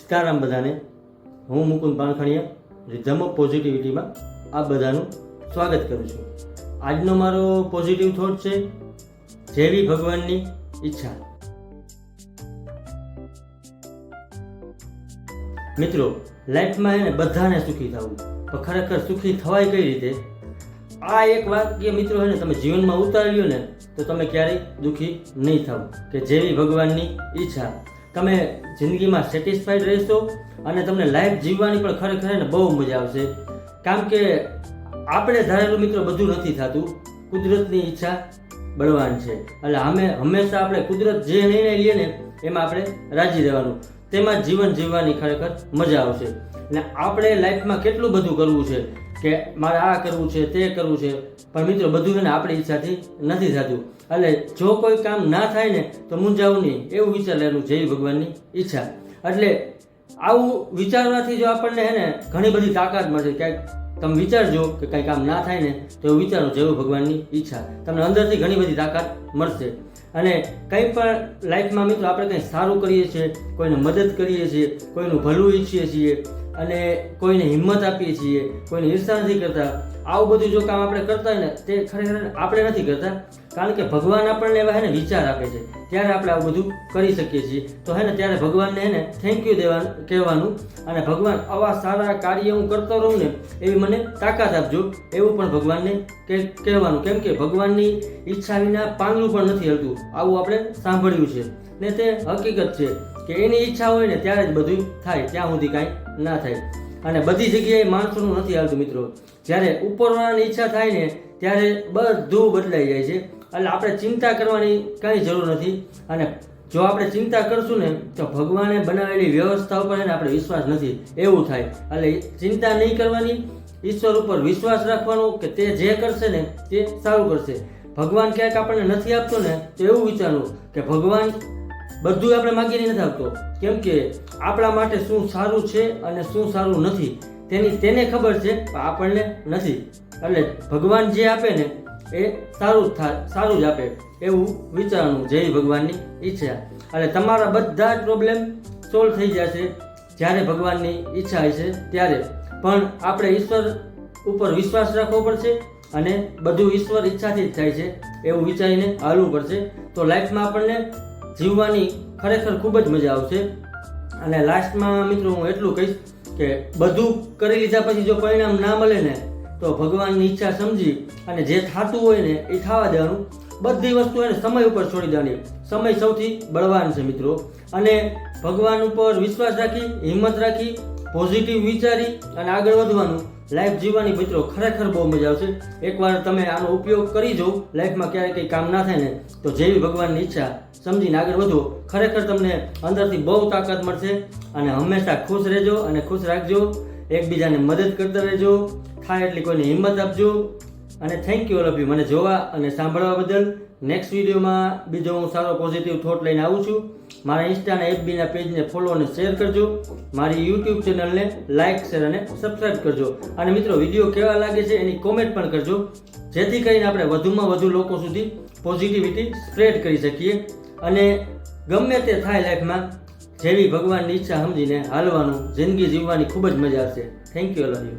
સીતારામ બધાને. હું Mukund પાનખણિયા rhythm of પોઝિટિવિટીમાં આપ બધાનું સ્વાગત કરું છું. આજનો મારો પોઝિટિવ થોટ છે જેવી ભગવાનની ઈચ્છા. મિત્રો, લાઈફમાં એને બધાને સુખી થવું, પણ ખરેખર સુખી થવાય કઈ રીતે? આ એક વાક્ય મિત્રો એને તમે જીવનમાં ઉતાર્યું ને તો તમે ક્યારેય દુઃખી નહીં થાવ કે જેવી ભગવાનની ઈચ્છા. તમે જિંદગીમાં સેટિસ્ફાઈડ રહેશો અને તમને લાઈફ જીવવાની પણ ખરેખર એને બહુ મજા આવશે. કારણ કે આપણે ધારેલું મિત્રો બધું નથી થતું, કુદરતની ઈચ્છા બળવાન છે. એટલે હંમેશા આપણે કુદરત જે નિર્ણય લઈએ ને એમાં આપણે રાજી રહેવાનું, તેમાં જીવન જીવવાની ખરેખર મજા આવશે. અને આપણે લાઈફમાં કેટલું બધું કરવું છે કે મારે આ કરવું છે તે કરવું છે, પણ મિત્રો બધું એને આપણી ઈચ્છાથી નથી થતું. એટલે જો કોઈ કામ ના થાય ને તો મૂંઝાવું નહીં, એવું વિચાર લેવાનું જેવી ભગવાનની ઈચ્છા. એટલે આવું વિચારવાથી જો આપણને હે ને ઘણી બધી તાકાત મળશે. ક્યાંક તમે વિચારજો કે કંઈ કામ ના થાય ને તો એવું વિચારો જેવું ભગવાનની ઈચ્છા, તમને અંદરથી ઘણી બધી તાકાત મળશે. અને કંઈ પણ લાઈફમાં મિત્રો આપણે કંઈ સારું કરીએ છીએ, કોઈને મદદ કરીએ છીએ, કોઈનું ભલું ઈચ્છીએ છીએ અને કોઈને હિંમત આપીએ છીએ, કોઈને ઈર્ષા નથી કરતા, આવું બધું જો કામ આપણે કરતા હોય ને તે ખરેખર આપણે નથી કરતા. કારણ કે ભગવાન આપણને એવા હે ને વિચાર આપે છે, ત્યારે આપણે આવું બધું કરી શકીએ છીએ. તો હે ને ત્યારે ભગવાનને હે ને થેન્ક યુ કહેવાનું અને ભગવાન આવા સારા કાર્ય હું કરતો રહું ને એવી મને તાકાત આપજો, એવું પણ ભગવાનને કહેવાનું. કેમ કે ભગવાનની ઈચ્છા વિના પાંદડું પણ નથી હલતું, આવું આપણે સાંભળ્યું છે ને તે હકીકત છે કે એની ઈચ્છા હોય ને ત્યારે જ બધું થાય, ત્યાં સુધી કાંઈ ના થાય. અને બધી જગ્યાએ માણસોનું નથી હાલતું મિત્રો. જ્યારે ઉપરવાળાની ઈચ્છા થાય ને ત્યારે બધું બદલાઈ જાય છે. એટલે આપણે ચિંતા કરવાની કાંઈ જરૂર નથી. અને જો આપણે ચિંતા કરશું ને તો ભગવાને બનાવેલી વ્યવસ્થા ઉપર એને આપણે વિશ્વાસ નથી એવું થાય. એટલે ચિંતા નહીં કરવાની, ઈશ્વર ઉપર વિશ્વાસ રાખવાનો કે તે જે કરશે ને તે સારું કરશે. ભગવાન ક્યાંક આપણને નથી આપતો ને તો એવું વિચારવું કે ભગવાન બધું આપણે માગીને નથી આપતો. કેમ કે આપણા માટે શું સારું છે અને શું સારું નથી તેને ખબર છે, પણ આપણને નથી. એટલે ભગવાન જે આપે ને એ સારું જ આપે, એવું વિચારવાનું જેવી ભગવાનની ઈચ્છા. એટલે તમારા બધા જ પ્રોબ્લેમ સોલ્વ થઈ જશે જ્યારે ભગવાનની ઈચ્છા હશે ત્યારે. પણ આપણે ઈશ્વર ઉપર વિશ્વાસ રાખવો પડશે અને બધું ઈશ્વર ઈચ્છાથી જ થાય છે એવું વિચારીને હાલવું પડશે. તો લાઈફમાં આપણને જીવવાની ખરેખર ખૂબ જ મજા આવશે. અને લાસ્ટમાં મિત્રો હું એટલું કહીશ કે બધું કરી લીધા પછી જો પરિણામ ના મળે ને તો ભગવાનની ઈચ્છા સમજી અને જે થતું હોય ને એ થવા દેવાનું. બધી વસ્તુ એને સમય ઉપર છોડી દેવાની. સમય સૌથી બળવાન છે મિત્રો. અને ભગવાન ઉપર વિશ્વાસ રાખી, હિંમત રાખી, પોઝિટિવ વિચારી અને આગળ વધવાનું, લાઈફ જીવવાની મિત્રો ખરેખર બહુ મજા આવશે. એકવાર તમે આનો ઉપયોગ કરી જો, લાઈફમાં ક્યારેય કંઈ કામ ના થાય ને તો જેવી ભગવાનની ઈચ્છા સમજીને આગળ વધો, ખરેખર તમને અંદરથી બહુ તાકાત મળશે. અને હંમેશા ખુશ રહેજો અને ખુશ રાખજો, એકબીજાને મદદ કરતા રહેજો, થાય એટલી કોઈને હિંમત આપજો. અને thank you all of you મને જોવા અને સાંભળવા બદલ. નેક્સ્ટ વિડીયોમાં બીજો હું સારો પોઝિટિવ થોટ લઈને આવું છું. મારા ઇન્સ્ટા અને એફબીના પેજને ફોલો અને શેર કરજો. મારી યુટ્યુબ ચેનલને લાઇક, શેર અને સબસ્ક્રાઈબ કરજો. અને મિત્રો વિડીયો કેવા લાગે છે એની કોમેન્ટ પણ કરજો, જેથી કરીને આપણે વધુમાં વધુ લોકો સુધી પોઝિટિવિટી સ્પ્રેડ કરી શકીએ. અને ગમે તે થાય લાઈફમાં જેવી ભગવાનની ઈચ્છા સમજીને હાલવાનું, જિંદગી જીવવાની ખૂબ જ મજા આવશે. Thank you all of you.